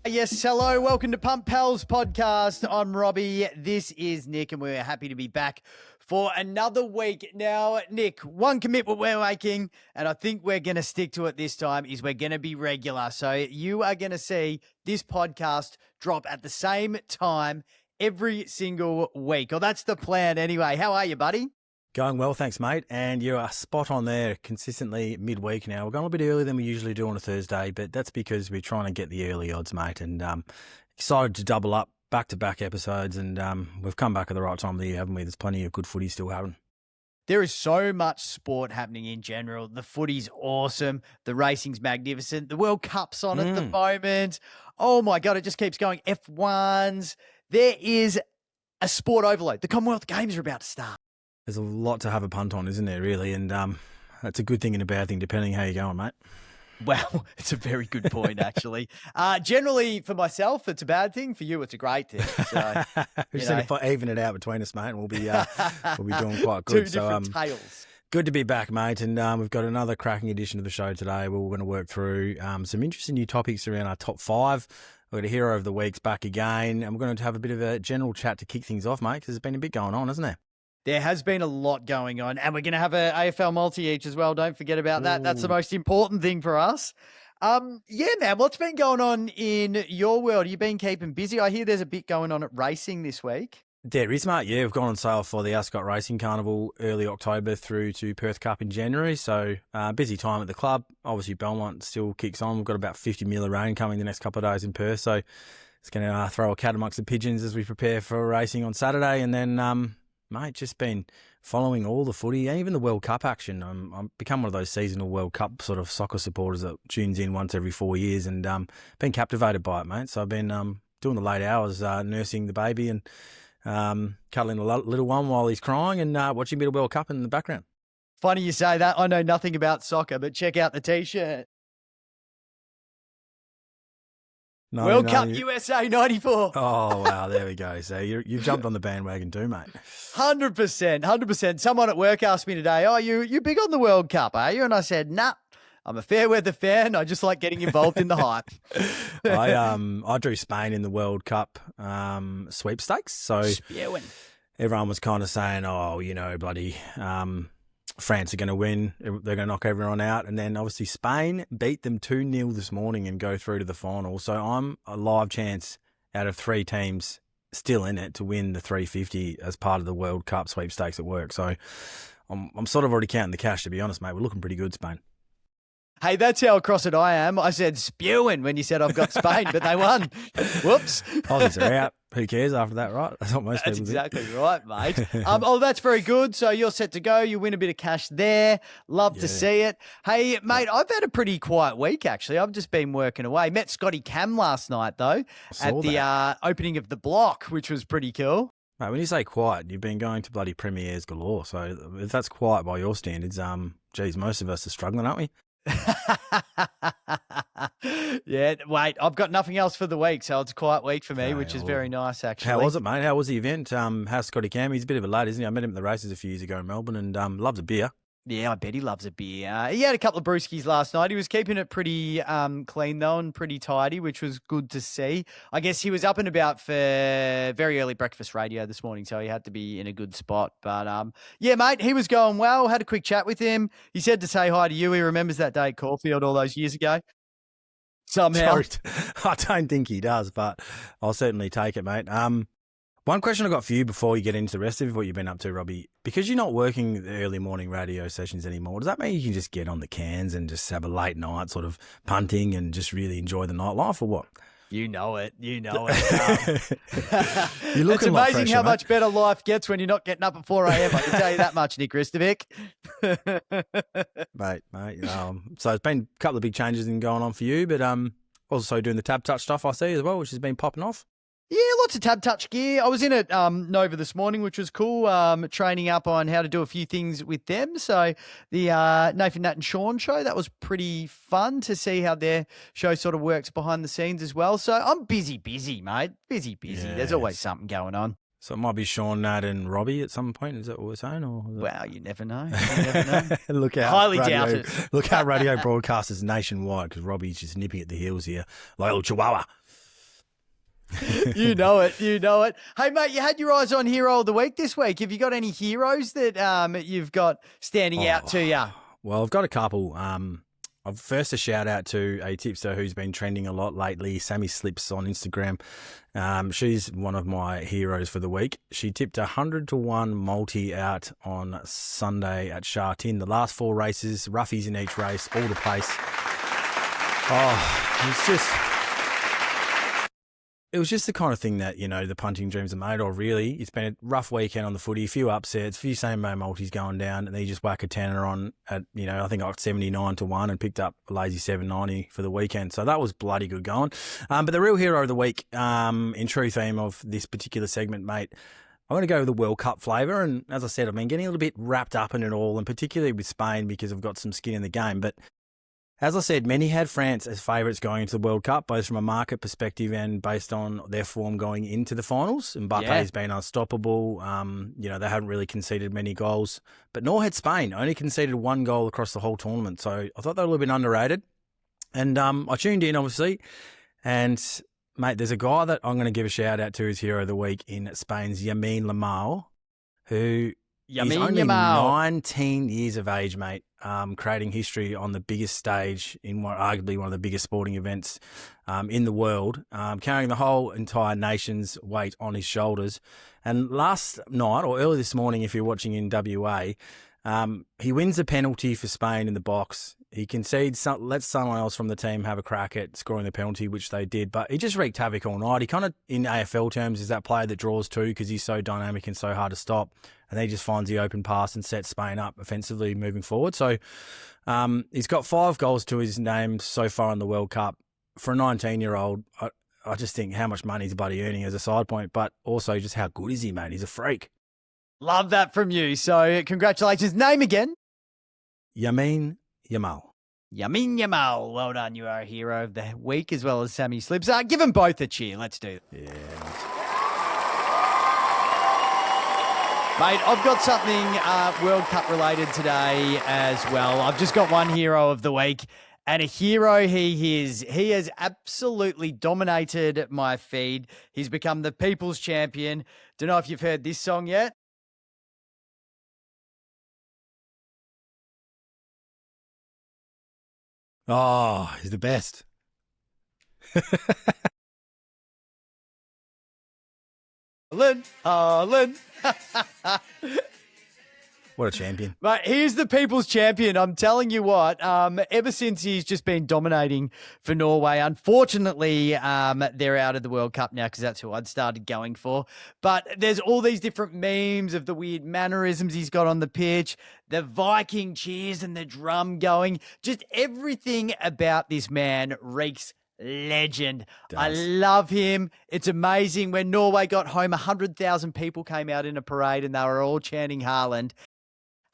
Yes, hello. Welcome to Punt Pals podcast. I'm Robbie. This is Nick, and we're happy to be back for another week. Now, Nick, one commitment we're making, and I think we're going to stick to it this time, is we're going to be regular. So you are going to see this podcast drop at the same time every single week. Or that's the plan anyway. How are you, buddy? Going well, thanks, mate. And you are spot on there consistently midweek now. We're going a bit earlier than we usually do on a Thursday, but that's because we're trying to get the early odds, mate. And excited to double up back-to-back episodes. And we've come back at the right time of the year, haven't we? There's plenty of good footy still happening. There is so much sport happening in general. The footy's awesome. The racing's magnificent. The World Cup's on at the moment. Oh, my God, it just keeps going. F1s. There is a sport overload. The Commonwealth Games are about to start. There's a lot to have a punt on, isn't there, really? And that's a good thing and a bad thing, depending how you're going, mate. Well, it's a very good point, actually. Generally, for myself, it's a bad thing. For you, it's a great thing. So, we just need to even it out between us, mate, and we'll be doing quite good. Two different tales. Good to be back, mate, and we've got another cracking edition of the show today where we're going to work through some interesting new topics around our top five. We're going to hear over the weeks back again, and we're going to have a bit of a general chat to kick things off, mate, because there's been a bit going on, hasn't there? There has been a lot going on, and we're going to have an AFL multi each as well. Don't forget about that. That's the most important thing for us. Yeah, man, what's been going on in your world? You've been keeping busy. I hear there's a bit going on at racing this week. There is, mate. Yeah, we've gone on sale for the Ascot Racing Carnival early October through to Perth Cup in January. So busy time at the club. Obviously, Belmont still kicks on. We've got about 50 mil of rain coming the next couple of days in Perth. So it's going to throw a cat amongst the pigeons as we prepare for racing on Saturday. And then... mate, just been following all the footy and even the World Cup action. I'm become one of those seasonal World Cup sort of soccer supporters that tunes in once every 4 years and been captivated by it, mate. So I've been doing the late hours, nursing the baby and cuddling the little one while he's crying and watching a bit of World Cup in the background. Funny you say that. I know nothing about soccer, but check out the T-shirt. World Cup USA 94. Oh, wow. There we go. So you've jumped on the bandwagon too, mate. 100%. Someone at work asked me today, oh, you big on the World Cup, are you? And I said, nah, I'm a fair weather fan. I just like getting involved in the hype. I drew Spain in the World Cup sweepstakes. So Spewing. Everyone was kind of saying, oh, bloody... France are going to win. They're going to knock everyone out. And then obviously Spain beat them 2-0 this morning and go through to the final. So I'm a live chance out of 3 teams still in it to win the 350 as part of the World Cup sweepstakes at work. So I'm sort of already counting the cash, to be honest, mate. We're looking pretty good, Spain. Hey, that's how across it I am. I said spewing when you said I've got Spain, but they won. Whoops. Aussies are out. Who cares after that, right? That's what most people exactly do. Right, mate. That's very good. So you're set to go. You win a bit of cash there. Love to see it. Hey, mate, I've had a pretty quiet week, actually. I've just been working away. Met Scotty Cam last night, though, at the opening of the block, which was pretty cool. Mate, when you say quiet, you've been going to bloody premieres galore. So if that's quiet by your standards, geez, most of us are struggling, aren't we? Yeah, wait, I've got nothing else for the week, so it's a quiet week for me, which is very nice, actually. How was it, mate? How was the event? How's Scotty Cam? He's a bit of a lad, isn't he? I met him at the races a few years ago in Melbourne and loves a beer. Yeah, I bet he loves a beer. He had a couple of brewskis last night. He was keeping it pretty clean, though, and pretty tidy, which was good to see. I guess he was up and about for very early breakfast radio this morning, so he had to be in a good spot. But, yeah, mate, he was going well. Had a quick chat with him. He said to say hi to you. He remembers that day at Caulfield all those years ago. Somehow. I don't think he does, but I'll certainly take it, mate. One question I got for you before you get into the rest of what you've been up to, Robbie, because you're not working the early morning radio sessions anymore, does that mean you can just get on the cans and just have a late night sort of punting and just really enjoy the nightlife or what? You know it. You're looking it's amazing fresher, how much better life gets when you're not getting up at 4 a.m. I can tell you that much, Nick Ristovic. mate. So it's been a couple of big changes going on for you, but also doing the tab touch stuff I see as well, which has been popping off. Yeah, lots of tab touch gear. I was in at Nova this morning, which was cool, training up on how to do a few things with them. So the Nathan, Nat and Sean show, that was pretty fun to see how their show sort of works behind the scenes as well. So I'm busy, mate. Busy. Yeah, there's always something going on. So it might be Sean, Nat and Robbie at some point. Is that what we're saying? Well, you never know. You never know. Look out. Highly doubt it. Look out, radio broadcasters nationwide, because Robbie's just nipping at the heels here like a little chihuahua. You know it. You know it. Hey, mate, you had your eyes on Hero of the Week this week. Have you got any heroes that you've got standing out to you? Well, I've got a couple. First, a shout out to a tipster who's been trending a lot lately, Sammy Slips on Instagram. She's one of my heroes for the week. She tipped 100-1 multi out on Sunday at Shartin. The last 4 races, roughies in each race, all the pace. It was just the kind of thing that, the punting dreams are made of, really. It's been a rough weekend on the footy, a few upsets, a few same-way multis going down, and then you just whack a tenner on at, I think I got 79-1 and picked up a lazy 790 for the weekend. So that was bloody good going. But the real hero of the week, in true theme of this particular segment, mate, I'm going to go with the World Cup flavour. And as I said, I've been getting a little bit wrapped up in it all, and particularly with Spain because I've got some skin in the game. But as I said, many had France as favourites going into the World Cup, both from a market perspective and based on their form going into the finals. Mbappe has been unstoppable. They haven't really conceded many goals, but nor had Spain. Only conceded 1 goal across the whole tournament. So I thought they were a little bit underrated. And I tuned in, obviously. And, mate, there's a guy that I'm going to give a shout out to as Hero of the Week in Spain's Yamin Lamau, who is only 19 years of age, mate. Creating history on the biggest stage in arguably one of the biggest sporting events in the world, carrying the whole entire nation's weight on his shoulders. And last night, or early this morning, if you're watching in WA, he wins a penalty for Spain in the box. He concedes, lets someone else from the team have a crack at scoring the penalty, which they did, but he just wreaked havoc all night. He kind of, in AFL terms, is that player that draws too because he's so dynamic and so hard to stop. And then he just finds the open pass and sets Spain up offensively moving forward. So he's got 5 goals to his name so far in the World Cup. For a 19-year-old, I just think how much money he's bloody earning as a side point, but also just how good is he, mate? He's a freak. Love that from you. So congratulations. Name again? Yamin Yamal. Yamin Yamal. Well done. You are a hero of the week as well as Sammy Slips. Give them both a cheer. Let's do it. Yeah. Mate, I've got something World Cup related today as well. I've just got one hero of the week, and a hero he is. He has absolutely dominated my feed. He's become the people's champion. Don't know if you've heard this song yet. Oh, he's the best. Haaland. What a champion. But he's the people's champion. I'm telling you what, ever since he's just been dominating for Norway, unfortunately, they're out of the World Cup now because that's who I'd started going for. But there's all these different memes of the weird mannerisms he's got on the pitch, the Viking cheers and the drum going. Just everything about this man reeks legend. I love him. It's amazing. When Norway got home, 100,000 people came out in a parade and they were all chanting Haaland.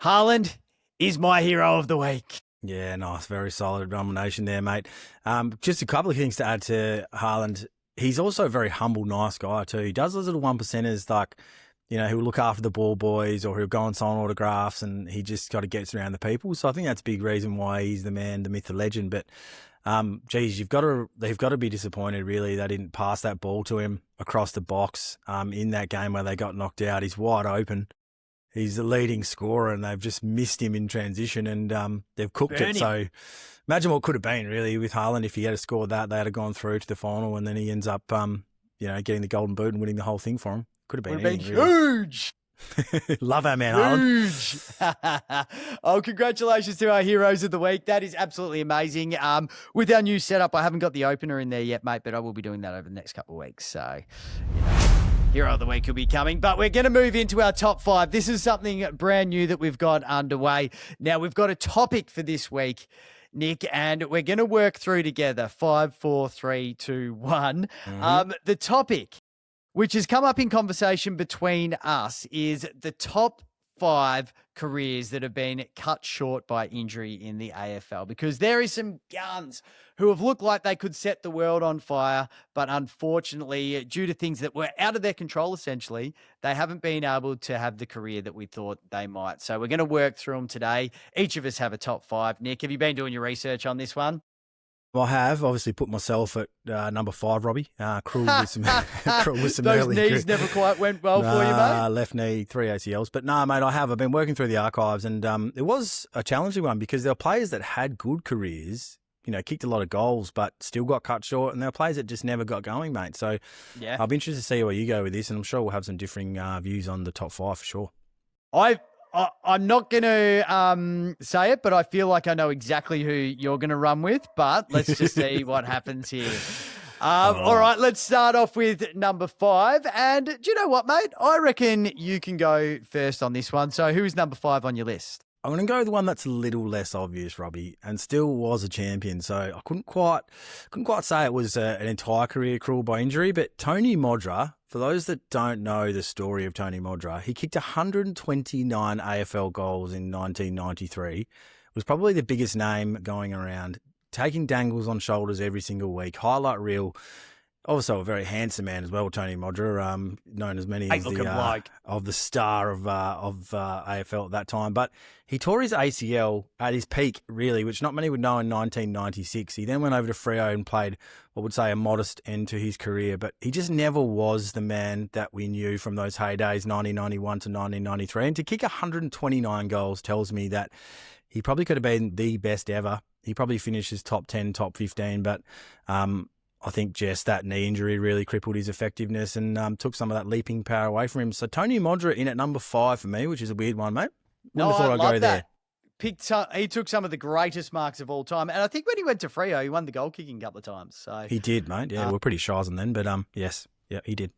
Haaland is my hero of the week. Yeah, nice. Very solid nomination there, mate. Just a couple of things to add to Haaland. He's also a very humble, nice guy too. He does those little 1%ers like, he'll look after the ball boys or he'll go and sign autographs and he just kind of gets around the people. So I think that's a big reason why he's the man, the myth, the legend. But they've got to be disappointed, really. They didn't pass that ball to him across the box in that game where they got knocked out. He's wide open. He's the leading scorer, and they've just missed him in transition, and they've cooked it. So imagine what could have been, really, with Haaland if he had scored that. They had gone through to the final, and then he ends up, getting the golden boot and winning the whole thing for him. Could have been anything, huge. Really. Love our man, Haaland. Huge. Oh, congratulations to our heroes of the week. That is absolutely amazing. With our new setup, I haven't got the opener in there yet, mate, but I will be doing that over the next couple of weeks. So, hero of the week will be coming, but we're going to move into our top 5. This is something brand new that we've got underway. Now, we've got a topic for this week, Nick, and we're going to work through together. 5, 4, 3, 2, 1. The topic, which has come up in conversation between us, is the top 5 careers that have been cut short by injury in the AFL, because there is some guns who have looked like they could set the world on fire, but unfortunately, due to things that were out of their control, essentially, they haven't been able to have the career that we thought they might. So we're going to work through them today. Each of us have a top 5. Nick, have you been doing your research on this one? Well, I have obviously put myself at number 5, Robbie. Cruel with some, cruel with some Those early knees never quite went well for you, mate. Left knee, 3 ACLs. But no, mate, I've been working through the archives, and it was a challenging one because there were players that had good careers, kicked a lot of goals, but still got cut short, and there were players that just never got going, mate. So Yeah. I'll be interested to see where you go with this, and I'm sure we'll have some differing views on the top 5 for sure. I'm not going to say it, but I feel like I know exactly who you're going to run with, but let's just see what happens here. All right, let's start off with number 5. And do you know what, mate? I reckon you can go first on this one. So who's number 5 on your list? I'm going to go with the one that's a little less obvious, Robbie, and still was a champion. So I couldn't quite say it was an entire career cruel by injury. But Tony Modra, for those that don't know the story of Tony Modra, he kicked 129 AFL goals in 1993. Was probably the biggest name going around, taking dangles on shoulders every single week, highlight reel. Also a very handsome man as well, Tony Modra, known as many as the star of AFL at that time. But he tore his ACL at his peak, really, which not many would know, in 1996. He then went over to Freo and played what would say a modest end to his career. But he just never was the man that we knew from those heydays, 1991 to 1993. And to kick 129 goals tells me that he probably could have been the best ever. He probably finished his top 10, top 15, but I think just that knee injury really crippled his effectiveness and took some of that leaping power away from him. So Tony Modra in at number 5 for me, which is a weird one, mate. I love that. He took some of the greatest marks of all time. And I think when he went to Freo, he won the goal kicking a couple of times. So he did, mate. Yeah, we're pretty shy on then, but yes. Yeah, he did.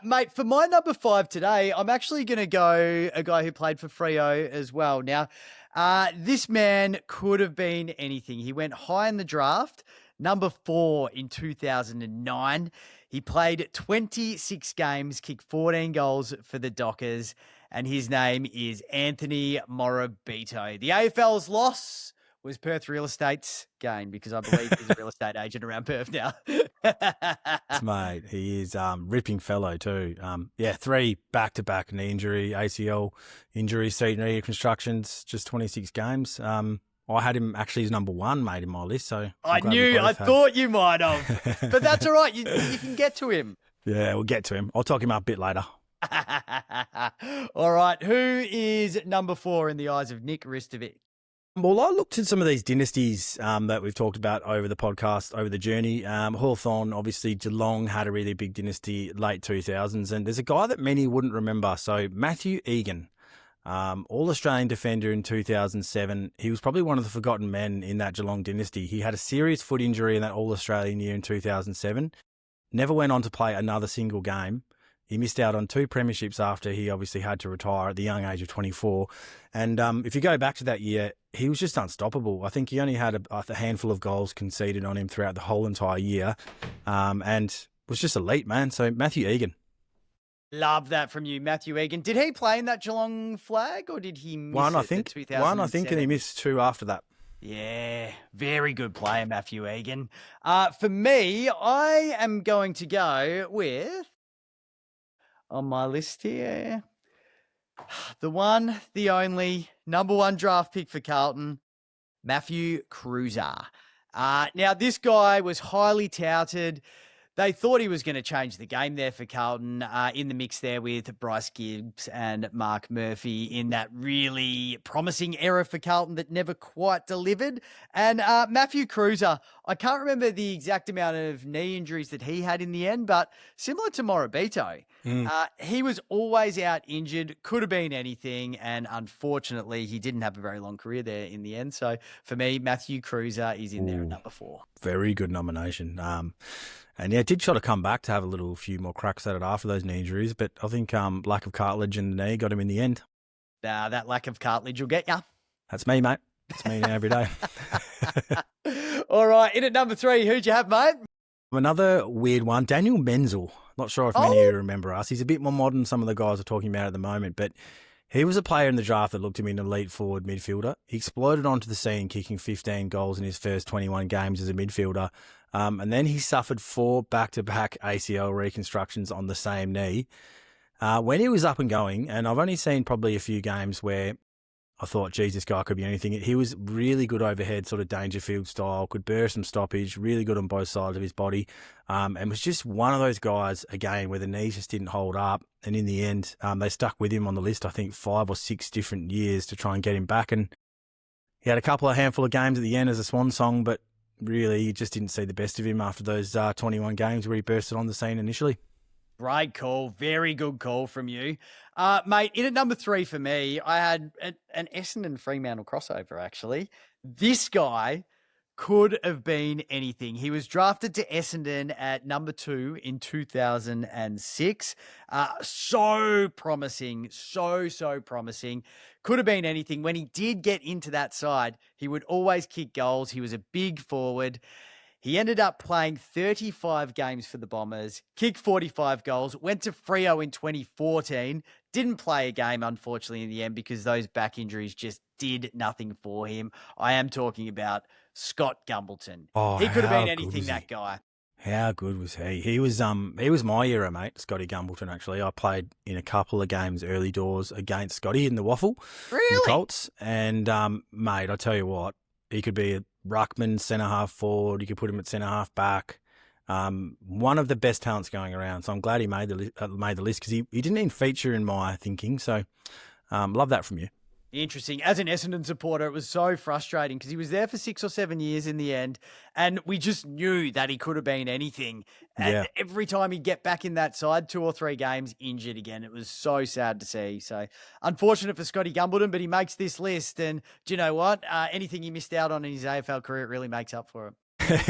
Mate, for my number 5 today, I'm actually going to go a guy who played for Freo as well. Now, this man could have been anything. He went high in the draft, number 4 in 2009. He played 26 games, kicked 14 goals for the Dockers, and his name is Anthony Morabito. The AFL's loss was Perth Real Estate's gain, because I believe he's a real estate agent around Perth now. Mate, he is ripping fellow too. 3 back-to-back knee injury, ACL injury, seat knee reconstructions, just 26 games. I had him actually as number 1, mate, in my list. So I thought you might have, but that's all right. You can get to him. Yeah, we'll get to him. I'll talk him up a bit later. All right, who is number 4 in the eyes of Nick Ristovic? Well, I looked at some of these dynasties that we've talked about over the podcast, over the journey. Hawthorn, obviously, Geelong had a really big dynasty late 2000s, and there's a guy that many wouldn't remember. So Matthew Egan, All-Australian defender in 2007. He was probably one of the forgotten men in that Geelong dynasty. He had a serious foot injury in that All-Australian year in 2007. Never went on to play another single game. He missed out on 2 premierships after he obviously had to retire at the young age of 24. And if you go back to that year, he was just unstoppable. I think he only had a handful of goals conceded on him throughout the whole entire year, and was just elite, man. So Matthew Egan. Love that from you, Matthew Egan. Did he play in that Geelong flag, or did he miss one? I think 2007? and he missed 2 after that. Yeah, very good player, Matthew Egan. For me, I am going to go with, on my list here, the one, the only, number 1 draft pick for Carlton, Matthew Cruiser. Now, this guy was highly touted. They thought he was going to change the game there for Carlton, in the mix there with Bryce Gibbs and Mark Murphy in that really promising era for Carlton that never quite delivered. And Matthew Cruiser, I can't remember the exact amount of knee injuries that he had in the end, but similar to Morabito, he was always out injured, could have been anything, and unfortunately he didn't have a very long career there in the end. So for me, Matthew Cruiser is in there at number 4. Very good nomination. And yeah, did sort of come back to have a few more cracks at it after those knee injuries, but I think lack of cartilage in the knee got him in the end. That lack of cartilage will get you. That's me, mate. That's me every day. All right, in at number 3, who'd you have, mate? Another weird one, Daniel Menzel. Not sure if many of you remember us. He's a bit more modern than some of the guys we're talking about at the moment, but he was a player in the draft that looked to be an elite forward midfielder. He exploded onto the scene, kicking 15 goals in his first 21 games as a midfielder. And then he suffered 4 back-to-back ACL reconstructions on the same knee. When he was up and going, and I've only seen probably a few games where I thought, geez, this guy could be anything. He was really good overhead, sort of Dangerfield style, could bear some stoppage, really good on both sides of his body, and was just one of those guys, again, where the knees just didn't hold up. And in the end, they stuck with him on the list, I think, 5 or 6 different years to try and get him back. And he had a handful of games at the end as a swan song, but really you just didn't see the best of him after those 21 games where he bursted on the scene initially. Great call. Very good call from you. Mate, in at number 3 for me, I had an Essendon Fremantle crossover, actually. This guy could have been anything. He was drafted to Essendon at number 2 in 2006. So promising. So promising. Could have been anything. When he did get into that side, he would always kick goals. He was a big forward. He ended up playing 35 games for the Bombers, kicked 45 goals, went to Freo in 2014, didn't play a game, unfortunately, in the end because those back injuries just did nothing for him. I am talking about Scott Gumbleton. Oh, he could have been anything, that guy. How good was he? He was my era, mate, Scotty Gumbleton, actually. I played in a couple of games early doors against Scotty in the Waffle. Really? The Colts. And, mate, I tell you what, he could be a ruckman, centre-half forward. You could put him at centre-half back. One of the best talents going around. So I'm glad he made the list because he didn't even feature in my thinking. So love that from you. Interesting. As an Essendon supporter, it was so frustrating because he was there for 6 or 7 years in the end, and we just knew that he could have been anything. And every time he'd get back in that side, 2 or 3 games, injured again. It was so sad to see. So unfortunate for Scotty Gumbleton, but he makes this list. And do you know what? Anything he missed out on in his AFL career, it really makes up for him.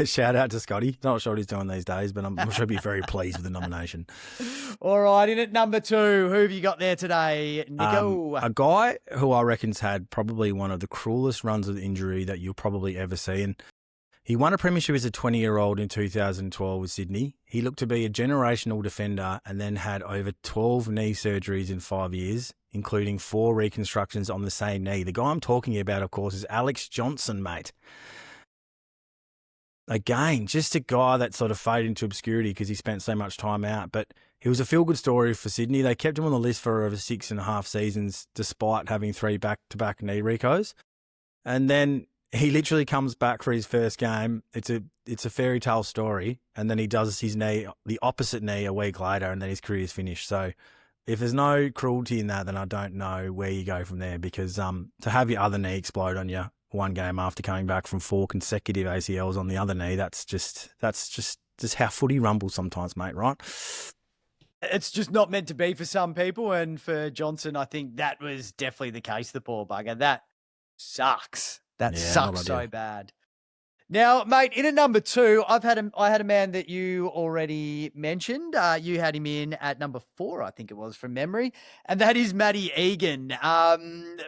Shout out to Scotty. Not sure what he's doing these days, but I'm sure he'll be very pleased with the nomination. All right, in at number 2, who have you got there today, Nico? A guy who I reckon's had probably one of the cruelest runs of injury that you'll probably ever see. And he won a premiership as a 20-year-old in 2012 with Sydney. He looked to be a generational defender and then had over 12 knee surgeries in 5 years, including 4 reconstructions on the same knee. The guy I'm talking about, of course, is Alex Johnson, mate. Again, just a guy that sort of faded into obscurity because he spent so much time out. But he was a feel-good story for Sydney. They kept him on the list for over 6.5 seasons despite having 3 back-to-back knee recos. And then he literally comes back for his first game. It's a fairy tale story. And then he does his knee, the opposite knee, a week later, and then his career's finished. So if there's no cruelty in that, then I don't know where you go from there because to have your other knee explode on you one game after coming back from 4 consecutive ACLs on the other knee, that's just how footy rumbles sometimes, mate, right? It's just not meant to be for some people, and for Johnson, I think that was definitely the case, the poor bugger. That sucks. That sucks so bad. Now, mate, in at number 2, I had a man that you already mentioned. You had him in at number 4, I think it was, from memory, and that is Matty Egan.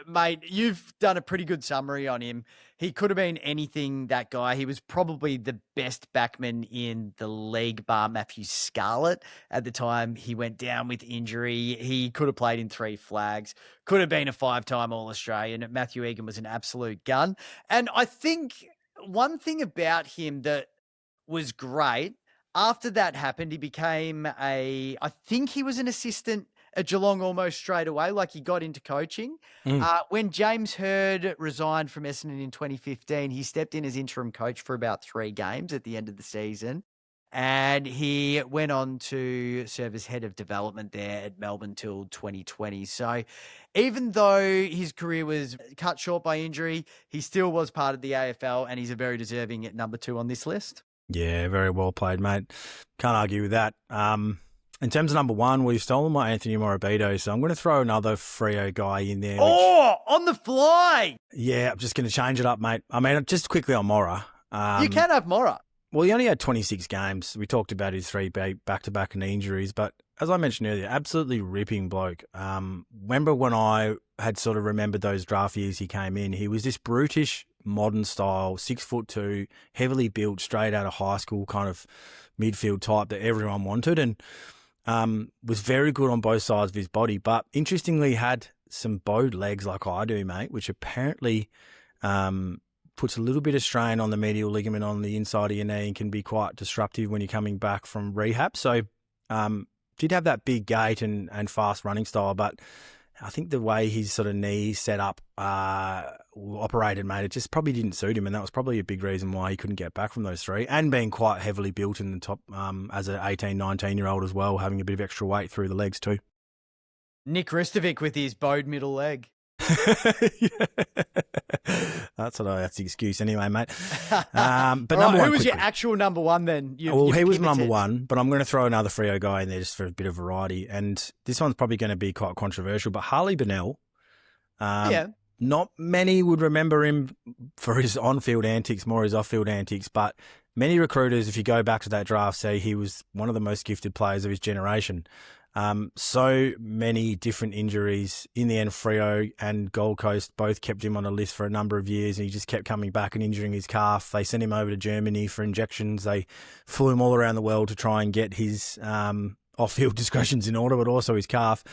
Mate, you've done a pretty good summary on him. He could have been anything, that guy. He was probably the best backman in the league, bar Matthew Scarlett. At the time he went down with injury, he could have played in 3 flags, could have been a 5-time All-Australian. Matthew Egan was an absolute gun. And I think one thing about him that was great, after that happened, he became I think he was an assistant at Geelong almost straight away, like he got into coaching. When James Hird resigned from Essendon in 2015, he stepped in as interim coach for about 3 games at the end of the season. And he went on to serve as head of development there at Melbourne till 2020. So even though his career was cut short by injury, he still was part of the AFL, and he's a very deserving at number 2 on this list. Yeah, very well played, mate. Can't argue with that. In terms of number 1, we've stolen my Anthony Morabito, so I'm going to throw another Freo guy in there. On the fly! Yeah, I'm just going to change it up, mate. I mean, just quickly on Mora. You can have Mora. Well, he only had 26 games. We talked about his 3 back-to-back knee injuries, but as I mentioned earlier, absolutely ripping bloke. Remember when I had sort of remembered those draft years he came in, he was this brutish, modern style, 6'2", heavily built, straight out of high school kind of midfield type that everyone wanted, and was very good on both sides of his body, but interestingly had some bowed legs like I do, mate, which apparently puts a little bit of strain on the medial ligament on the inside of your knee and can be quite disruptive when you're coming back from rehab. So did have that big gait and fast running style, but I think the way his sort of knee set up operated, mate, it just probably didn't suit him, and that was probably a big reason why he couldn't get back from those 3. And being quite heavily built in the top as an 18, 19-year-old as well, having a bit of extra weight through the legs too. Nick Ristovic with his bowed middle leg. That's the excuse anyway, mate. But right, number one, who was your actual number 1 then? He was number 1, but I'm going to throw another Freo guy in there just for a bit of variety. And this one's probably going to be quite controversial, but Harley Bennell. Not many would remember him for his on-field antics, more his off-field antics, but many recruiters, if you go back to that draft, say he was one of the most gifted players of his generation. So many different injuries in the end. Freo and Gold Coast both kept him on a list for a number of years, and he just kept coming back and injuring his calf. They sent him over to Germany for injections. They flew him all around the world to try and get his off-field discussions in order, but also his calf.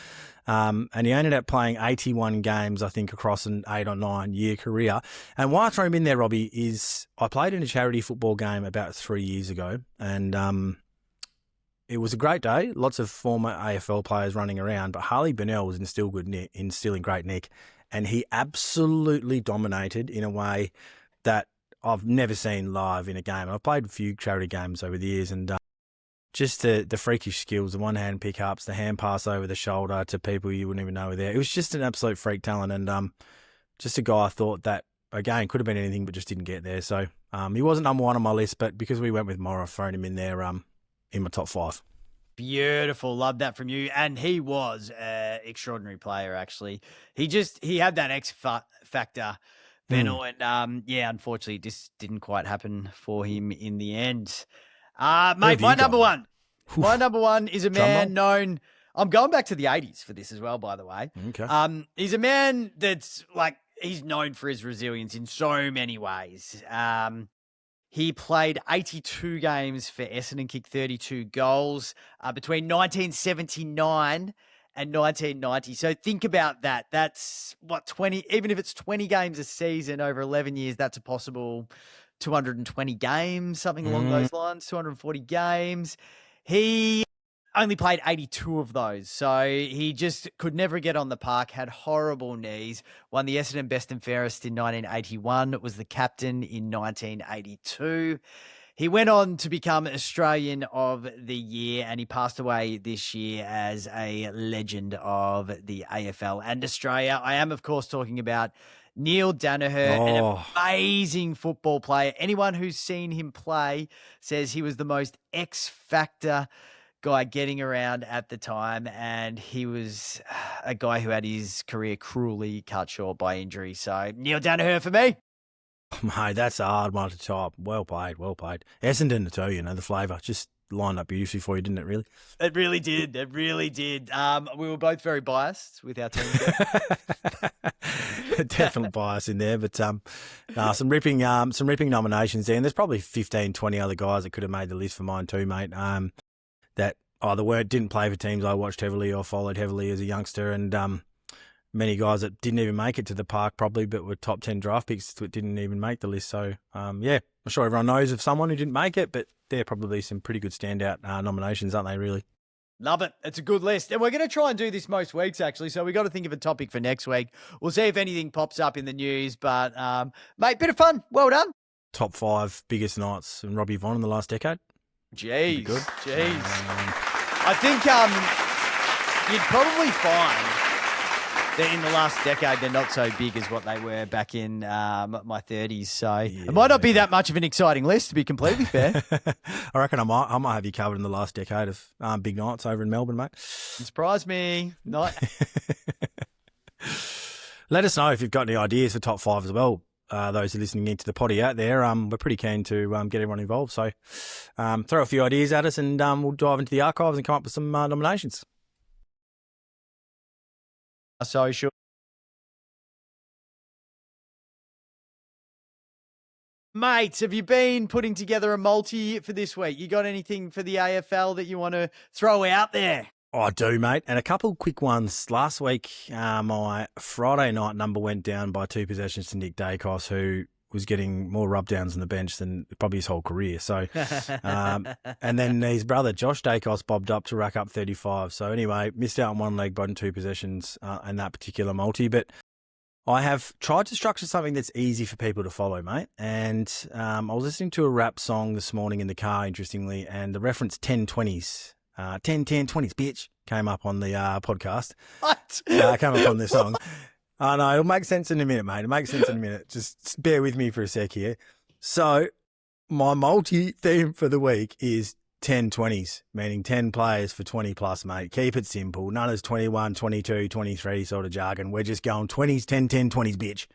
And he ended up playing 81 games, I think, across an 8 or 9 year career. And why I throw him in there, Robbie, is I played in a charity football game about 3 years ago, and it was a great day. Lots of former AFL players running around, but Harley Bennell was instilling great nick, and he absolutely dominated in a way that I've never seen live in a game. I've played a few charity games over the years, and just the freakish skills, the one-hand pickups, the hand pass over the shoulder to people you wouldn't even know were there. It was just an absolute freak talent, and just a guy I thought that, again, could have been anything but just didn't get there. So he wasn't number 1 on my list, but because we went with Morrow, I've thrown him in there in my top 5. Beautiful. Love that from you. And he was an extraordinary player, actually. He had that X factor, Bennell, and unfortunately it just didn't quite happen for him in the end. Mate, my number 1. My number 1 is a man known. I'm going back to the 80s for this as well, by the way. Okay. He's a man that's he's known for his resilience in so many ways. He played 82 games for Essendon, kicked 32 goals between 1979 and 1990. So think about that. That's 20, even if it's 20 games a season over 11 years, that's a possible 220 games, something along those lines, 240 games. He only played 82 of those. So he just could never get on the park, had horrible knees, won the Essendon Best and Fairest in 1981, was the captain in 1982. He went on to become Australian of the Year, and he passed away this year as a legend of the AFL and Australia. I am, of course, talking about Neil Danaher, an amazing football player. Anyone who's seen him play says he was the most X-factor guy getting around at the time, and he was a guy who had his career cruelly cut short by injury. So Neil Danaher for me. Mate, that's a hard one to top. Well played. Essendon too, the flavour just lined up beautifully for you, didn't it, really? It really did. We were both very biased with our team. Definitely bias in there, but some ripping nominations there, and there's probably 15, 20 other guys that could have made the list for mine too, mate. That either didn't play for teams I watched heavily or followed heavily as a youngster, and many guys that didn't even make it to the park probably, but were top 10 draft picks that didn't even make the list. So, I'm sure everyone knows of someone who didn't make it, but they're probably some pretty good standout nominations, aren't they, really? Love it. It's a good list. And we're going to try and do this most weeks, actually. So we got to think of a topic for next week. We'll see if anything pops up in the news. But, mate, bit of fun. Well done. Top 5 biggest nights in Robbie Vaughn in the last decade. Jeez. I think you'd probably find that in the last decade they're not so big as what they were back in my 30s. So it might not be that much of an exciting list, to be completely fair. I reckon I might have you covered in the last decade of big nights over in Melbourne, mate. Surprise me. Not. Let us know if you've got any ideas for top 5 as well. Those who are listening into the potty out there, we're pretty keen to get everyone involved. So throw a few ideas at us, and we'll dive into the archives and come up with some nominations. Social. Mates, have you been putting together a multi for this week? You got anything for the AFL that you want to throw out there? I do, mate. And a couple quick ones. Last week, my Friday night number went down by 2 possessions to Nick Dacos, who was getting more rub downs on the bench than probably his whole career. So, and then his brother Josh Dacos bobbed up to rack up 35. So anyway, missed out on one leg, but in 2 possessions in that particular multi. But I have tried to structure something that's easy for people to follow, mate. And I was listening to a rap song this morning in the car, interestingly, and the reference 10-20s, 10-10-20s, bitch, came up on the podcast. What? Came up on the song. Oh, no, it'll make sense in a minute, mate. It'll make sense in a minute. Just bear with me for a sec here. So my multi-theme for the week is 10-20s, meaning 10 players for 20 plus, mate. Keep it simple. None of 21, 22, 23 sort of jargon. We're just going 20s, 10, 10, 20s, bitch.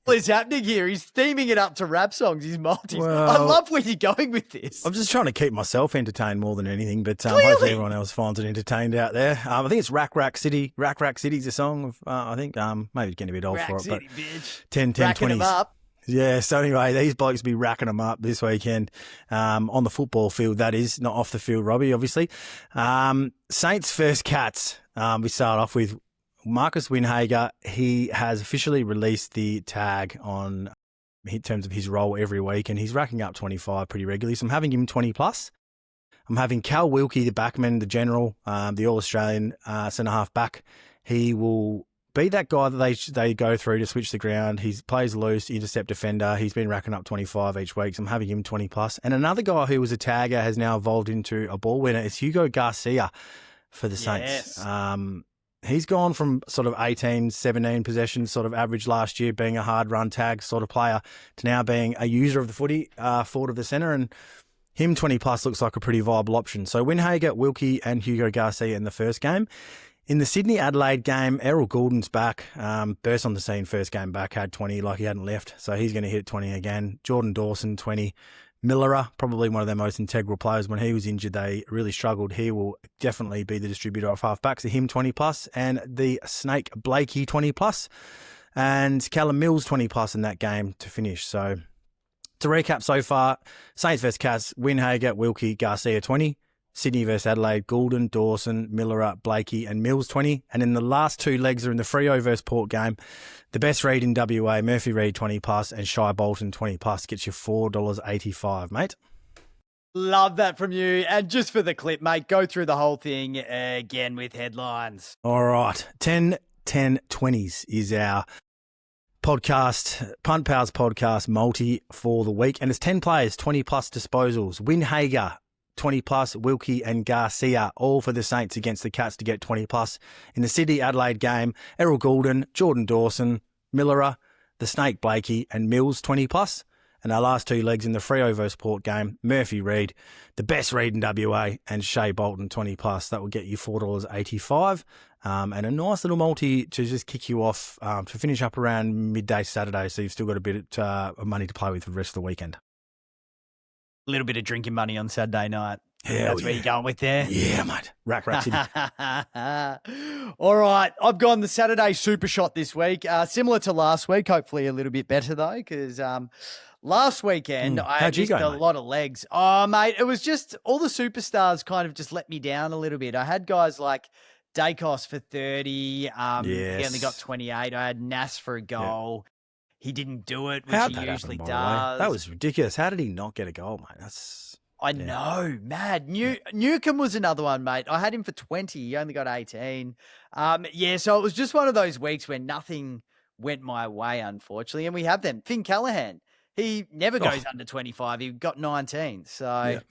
What is happening here? He's theming it up to rap songs. He's multis. Well, I love where you're going with this. I'm just trying to keep myself entertained more than anything, but hopefully everyone else finds it entertained out there. I think it's Rack Rack City. Rack Rack City's a song of, I think, maybe getting a bit old Rack for it, City, but bitch. 10, 10, Racking 20s. them up. Yeah, so anyway, these blokes will be racking them up this weekend on the football field, that is, not off the field, Robbie, obviously. Saints versus Cats. We start off with Marcus Winhager. He has officially released the tag on in terms of his role every week, and he's racking up 25 pretty regularly. So I'm having him 20 plus. I'm having Cal Wilkie, the backman, the general, the All-Australian centre-half back. He will be that guy that they go through to switch the ground. He plays loose, intercept defender. He's been racking up 25 each week, so I'm having him 20 plus. And another guy who was a tagger has now evolved into a ball winner. It's Hugo Garcia for the Saints. Yes. He's gone from sort of 18, 17 possessions, sort of average last year, being a hard run tag sort of player, to now being a user of the footy, forward of the centre, and him 20 plus looks like a pretty viable option. So Winhager, Wilkie and Hugo Garcia in the first game. In the Sydney-Adelaide game, Errol Goulden's back, burst on the scene first game back, had 20 like he hadn't left, so he's going to hit 20 again. Jordan Dawson, 20. Millerer, probably one of their most integral players. When he was injured, they really struggled. He will definitely be the distributor of halfbacks. So him 20 plus, and the Snake Blakey 20 plus, and Callum Mills 20 plus in that game to finish. So to recap so far, Saints vs Cats, Winhager, Wilkie, Garcia 20. Sydney versus Adelaide, Goulden, Dawson, Millerer, Blakey and Mills 20. And in the last 2 legs are in the Freo versus Port game. The best read in WA, Murphy Reid 20 plus and Shai Bolton 20 plus gets you $4.85, mate. Love that from you. And just for the clip, mate, go through the whole thing again with headlines. All right. 10-10-20s is our podcast, Punt Pals podcast multi for the week. And it's 10 players, 20 plus disposals. Winhager, 20 plus, Wilkie and Garcia, all for the Saints against the Cats to get 20 plus. In the Sydney-Adelaide game, Errol Goulden, Jordan Dawson, Millerer, the Snake Blakey and Mills 20 plus. And our last 2 legs in the Freo versus Port game, Murphy Reid, the best read in WA, and Shai Bolton 20 plus. That will get you $4.85. And a nice little multi to just kick you off to finish up around midday Saturday. So you've still got a bit of money to play with for the rest of the weekend. A little bit of drinking money on Saturday night. Yeah, That's where you're going with there. Yeah, mate. Rack City. All right. I've gone the Saturday Super Shot this week. Similar to last week, hopefully a little bit better though, because last weekend I had just a lot of legs. Oh, mate, it was just all the superstars kind of just let me down a little bit. I had guys like Dacos for 30. He only got 28. I had Nas for a goal. Yeah. He didn't do it, which he usually does. That was ridiculous. How did he not get a goal, mate? I know, mad. Newcomb was another one, mate. I had him for 20. He only got 18. So it was just one of those weeks where nothing went my way, unfortunately. And we have them. Finn Callahan, he never goes under 25. He got 19. So it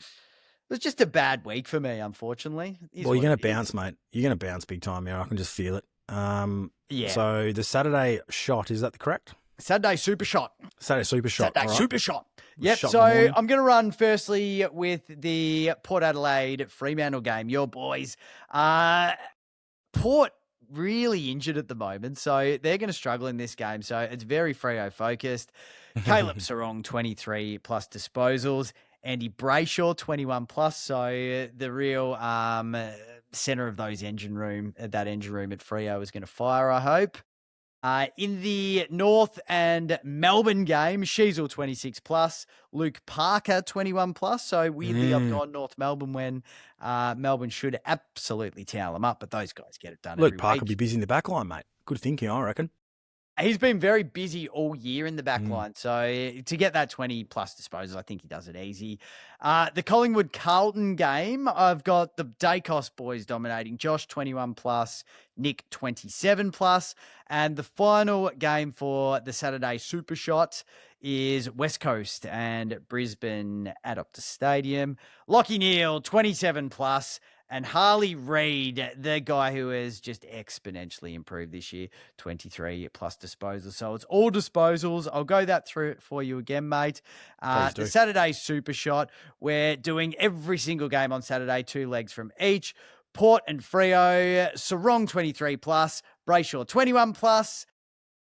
was just a bad week for me, unfortunately. Well, you're going to bounce, mate. You're going to bounce big time here. I can just feel it. So the Saturday shot, is that correct? Saturday Super Shot. Saturday Super Shot. Super Shot. Yep. So I'm going to run firstly with the Port Adelaide Fremantle game. Your boys. Port really injured at the moment, so they're going to struggle in this game. So it's very Freo focused. Caleb Sarong, 23 plus disposals. Andy Brayshaw, 21 plus. So the real center of that engine room at Freo is going to fire, I hope. In the North and Melbourne game, Sheasel 26 plus, Luke Parker 21 plus. So weirdly, I've gone North Melbourne when Melbourne should absolutely towel them up, but those guys get it done. Luke Parker will be busy in the back line, mate. Good thinking, I reckon. He's been very busy all year in the back line. So to get that 20-plus disposals, I think he does it easy. The Collingwood-Carlton game, I've got the Dacos boys dominating. Josh, 21-plus. Nick, 27-plus. And the final game for the Saturday Super Shot is West Coast and Brisbane at Optus Stadium. Lachie Neale, 27-plus. And Harley Reid, the guy who has just exponentially improved this year, 23-plus disposals. So it's all disposals. I'll go that through it for you again, mate. The Saturday Super Shot, we're doing every single game on Saturday, 2 legs from each. Port and Freo, Sarong 23-plus, Brayshaw 21-plus.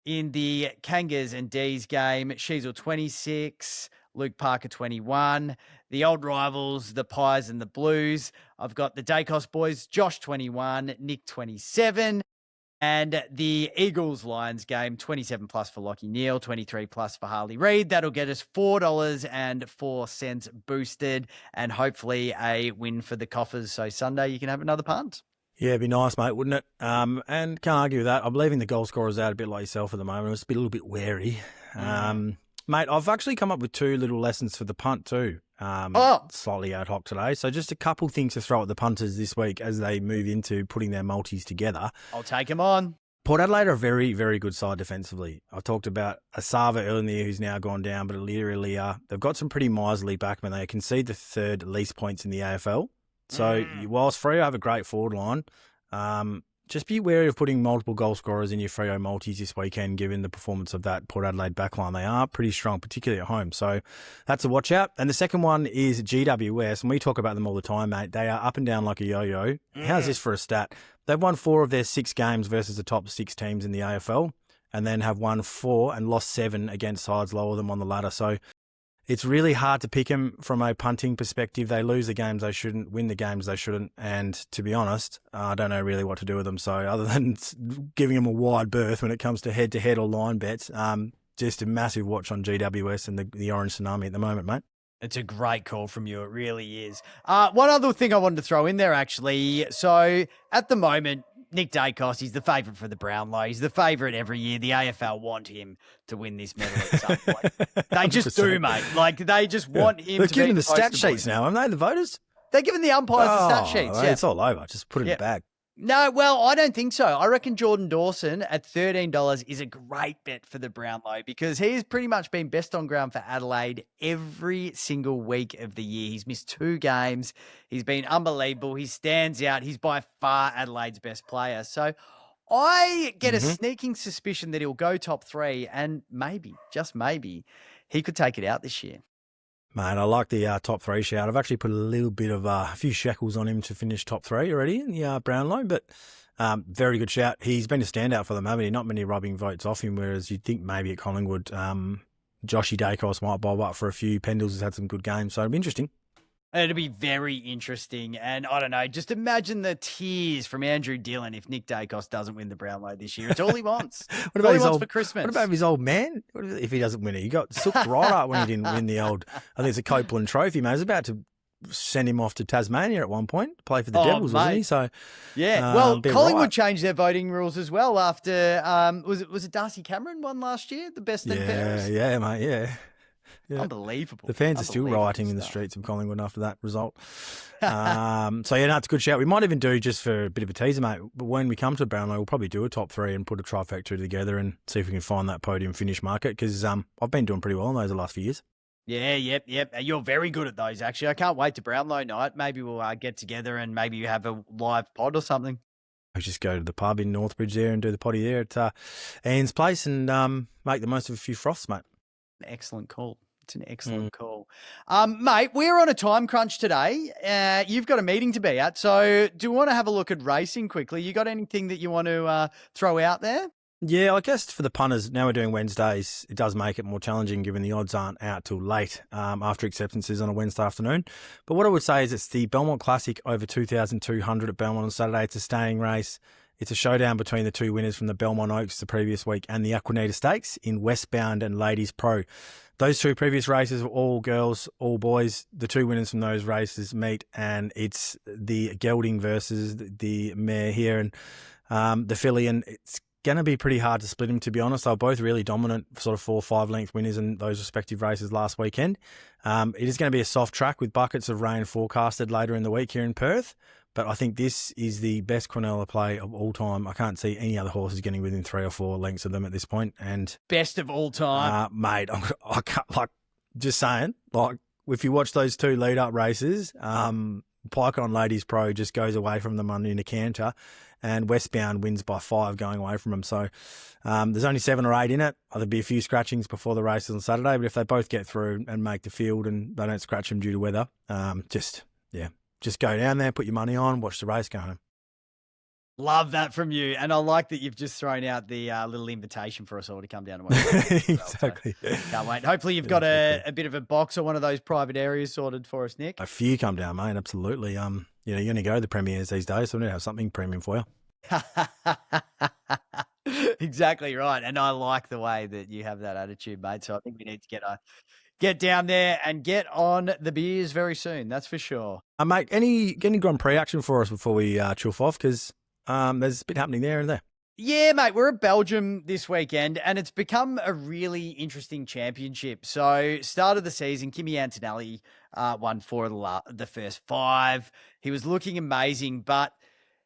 In the Kangas and D's game, Sheasel 26, Luke Parker 21. The old rivals, the Pies and the Blues. I've got the Dacos boys, Josh 21, Nick 27. And the Eagles-Lions game, 27-plus for Lachie Neale, 23-plus for Harley Reid. That'll get us $4.04 boosted and hopefully a win for the Coffers. So Sunday you can have another punt. Yeah, it'd be nice, mate, wouldn't it? And can't argue with that. I'm leaving the goal scorers out a bit like yourself at the moment. It's a little bit wary. Mate, I've actually come up with 2 little lessons for the punt too. Slightly ad hoc today. So just a couple things to throw at the punters this week as they move into putting their multis together. I'll take them on. Port Adelaide are a very, very good side defensively. I talked about Asava earlier in the year who's now gone down, but literally they've got some pretty miserly backmen. They concede the 3rd least points in the AFL. So whilst Freo have a great forward line, just be wary of putting multiple goal scorers in your Freo multis this weekend, given the performance of that Port Adelaide backline. They are pretty strong, particularly at home. So that's a watch out. And the second one is GWS, and we talk about them all the time, mate. They are up and down like a yo-yo. How's this for a stat? They've won 4 of their 6 games versus the top 6 teams in the AFL, and then have won 4 and lost 7 against sides lower than on the ladder. So it's really hard to pick them from a punting perspective. They lose the games they shouldn't, win the games they shouldn't. And to be honest, I don't know really what to do with them. So other than giving them a wide berth when it comes to head-to-head or line bets, just a massive watch on GWS and the Orange Tsunami at the moment, mate. It's a great call from you. It really is. One other thing I wanted to throw in there, actually. So at the moment, Nick Dacos, he's the favourite for the Brownlow. He's the favourite every year. The AFL want him to win this medal at some point. They just do, mate. Like, they just want him They're to giving be the stat sheets now, aren't they, the voters? They're giving the umpires the stat sheets. Yeah. It's all over. Just put it in the bag. No, well, I don't think so. I reckon Jordan Dawson at $13 is a great bet for the Brownlow because he's pretty much been best on ground for Adelaide every single week of the year. He's missed 2 games. He's been unbelievable. He stands out. He's by far Adelaide's best player. So I get a sneaking suspicion that he'll go top 3 and maybe, just maybe, he could take it out this year. Mate, I like the top 3 shout. I've actually put a little bit of a few shekels on him to finish top 3 already in the Brownlow, but very good shout. He's been a standout for them, haven't he? Not many rubbing votes off him, whereas you'd think maybe at Collingwood, Joshy Dacos might bob up for a few. Pendles has had some good games, so it'll be interesting. It'll be very interesting. And I don't know, just imagine the tears from Andrew Dillon if Nick Dacos doesn't win the Brownlow this year. It's all he wants. What about all he wants for Christmas. What about his old man? What if he doesn't win it? He got sooked right up when he didn't win the old, I think it's a Copeland Trophy, mate. I was about to send him off to Tasmania at one point to play for the Devils, wasn't he? So yeah, well, Collingwood changed their voting rules as well after, was it Darcy Cameron won last year? The best and fairest? Yeah, mate, yeah. Unbelievable. The fans are still rioting in the streets of Collingwood after that result. So, it's a good shout. We might even do, just for a bit of a teaser, mate, but when we come to Brownlow, we'll probably do a top 3 and put a trifecta together and see if we can find that podium finish market because I've been doing pretty well on those the last few years. Yeah, yep. You're very good at those, actually. I can't wait to Brownlow night. Maybe we'll get together and maybe you have a live pod or something. I'll just go to the pub in Northbridge there and do the potty there at Ian's place and make the most of a few froths, mate. Excellent call. It's an excellent call. Mate, we're on a time crunch today. You've got a meeting to be at. So do you want to have a look at racing quickly? You got anything that you want to throw out there? Yeah, I guess for the punters, now we're doing Wednesdays, it does make it more challenging given the odds aren't out till late after acceptances on a Wednesday afternoon. But what I would say is it's the Belmont Classic over 2,200 at Belmont on Saturday. It's a staying race. It's a showdown between the 2 winners from the Belmont Oaks the previous week and the Aquanita Stakes in Westbound and Ladies Pro. Those 2 previous races were all girls, all boys. The 2 winners from those races meet, and it's the gelding versus the mare here and the filly, and it's going to be pretty hard to split them, to be honest. They were both really dominant, sort of 4 or 5 length winners in those respective races last weekend. It is going to be a soft track with buckets of rain forecasted later in the week here in Perth. But I think this is the best Quinella play of all time. I can't see any other horses getting within 3 or 4 lengths of them at this point. And best of all time, mate. I can't, like, just saying, like, if you watch those 2 lead-up races, Pike on Ladies Pro just goes away from them in a canter, and Westbound wins by 5 going away from them. So there's only 7 or 8 in it. There'll be a few scratchings before the races on Saturday, but if they both get through and make the field and they don't scratch them due to weather, just go down there, put your money on, watch the race go home. Love that from you. And I like that you've just thrown out the little invitation for us all to come down and watch. Exactly. So can't wait. Hopefully you've got a bit of a box or one of those private areas sorted for us, Nick. A few come down, mate. Absolutely. You're going to go to the premieres these days, so we need to have something premium for you. Exactly right. And I like the way that you have that attitude, mate. So I think we need to get down there and get on the beers very soon. That's for sure. Mate, any Grand Prix action for us before we chuff off? Because there's a bit happening there and there. Yeah, mate, we're at Belgium this weekend, and it's become a really interesting championship. So, start of the season, Kimi Antonelli won 4 of the first 5. He was looking amazing, but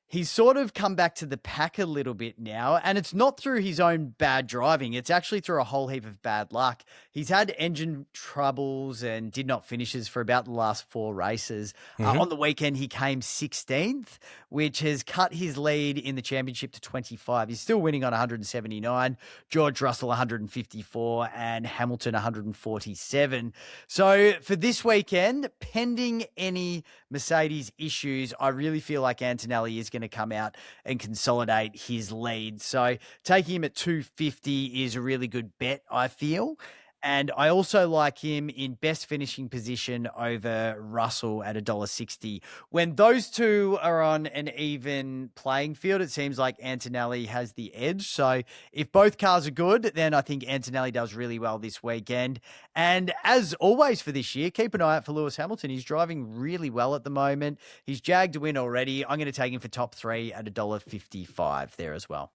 he's sort of come back to the pack a little bit now, and it's not through his own bad driving. It's actually through a whole heap of bad luck. He's had engine troubles and did not finishes for about the last 4 races. On the weekend, he came 16th, which has cut his lead in the championship to 25. He's still winning on 179, George Russell 154, and Hamilton 147. So for this weekend, pending any Mercedes issues, I really feel like Antonelli is going to come out and consolidate his lead. So taking him at 250 is a really good bet, I feel. And I also like him in best finishing position over Russell at $1.60. When those two are on an even playing field, it seems like Antonelli has the edge. So if both cars are good, then I think Antonelli does really well this weekend. And as always for this year, keep an eye out for Lewis Hamilton. He's driving really well at the moment. He's jagged a win already. I'm going to take him for top 3 at $1.55 there as well.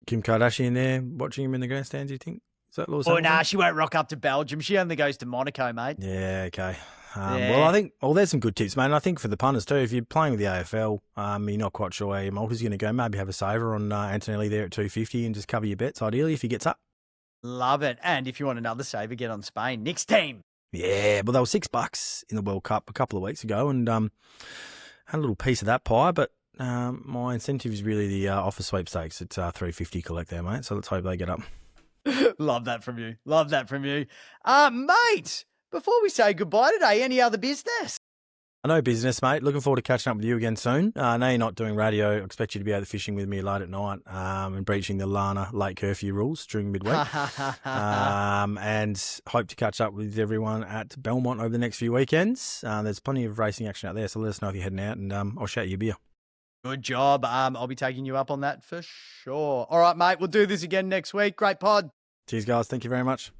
Kim Kardashian there, watching him in the grandstands, you think? Is that Lewis Hamilton? Nah, she won't rock up to Belgium. She only goes to Monaco, mate. Yeah, okay. Yeah. Well, there's some good tips, mate. And I think for the punters too, if you're playing with the AFL, you're not quite sure where your multi's going to go, maybe have a saver on Antonelli there at 250 and just cover your bets, ideally, if he gets up. Love it. And if you want another saver, get on Spain. Nick's team. Yeah, well, they were $6 in the World Cup a couple of weeks ago and had a little piece of that pie, but my incentive is really the offer sweepstakes at 350 collect there, mate. So let's hope they get up. Love that from you. Love that from you. Mate, before we say goodbye today, any other business? I know business, mate. Looking forward to catching up with you again soon. I know you're not doing radio. I expect you to be out there fishing with me late at night and breaching the Lana late curfew rules during midweek. And hope to catch up with everyone at Belmont over the next few weekends. There's plenty of racing action out there, so let us know if you're heading out and I'll shout you a beer. Good job. I'll be taking you up on that for sure. All right, mate. We'll do this again next week. Great pod. Cheers, guys. Thank you very much.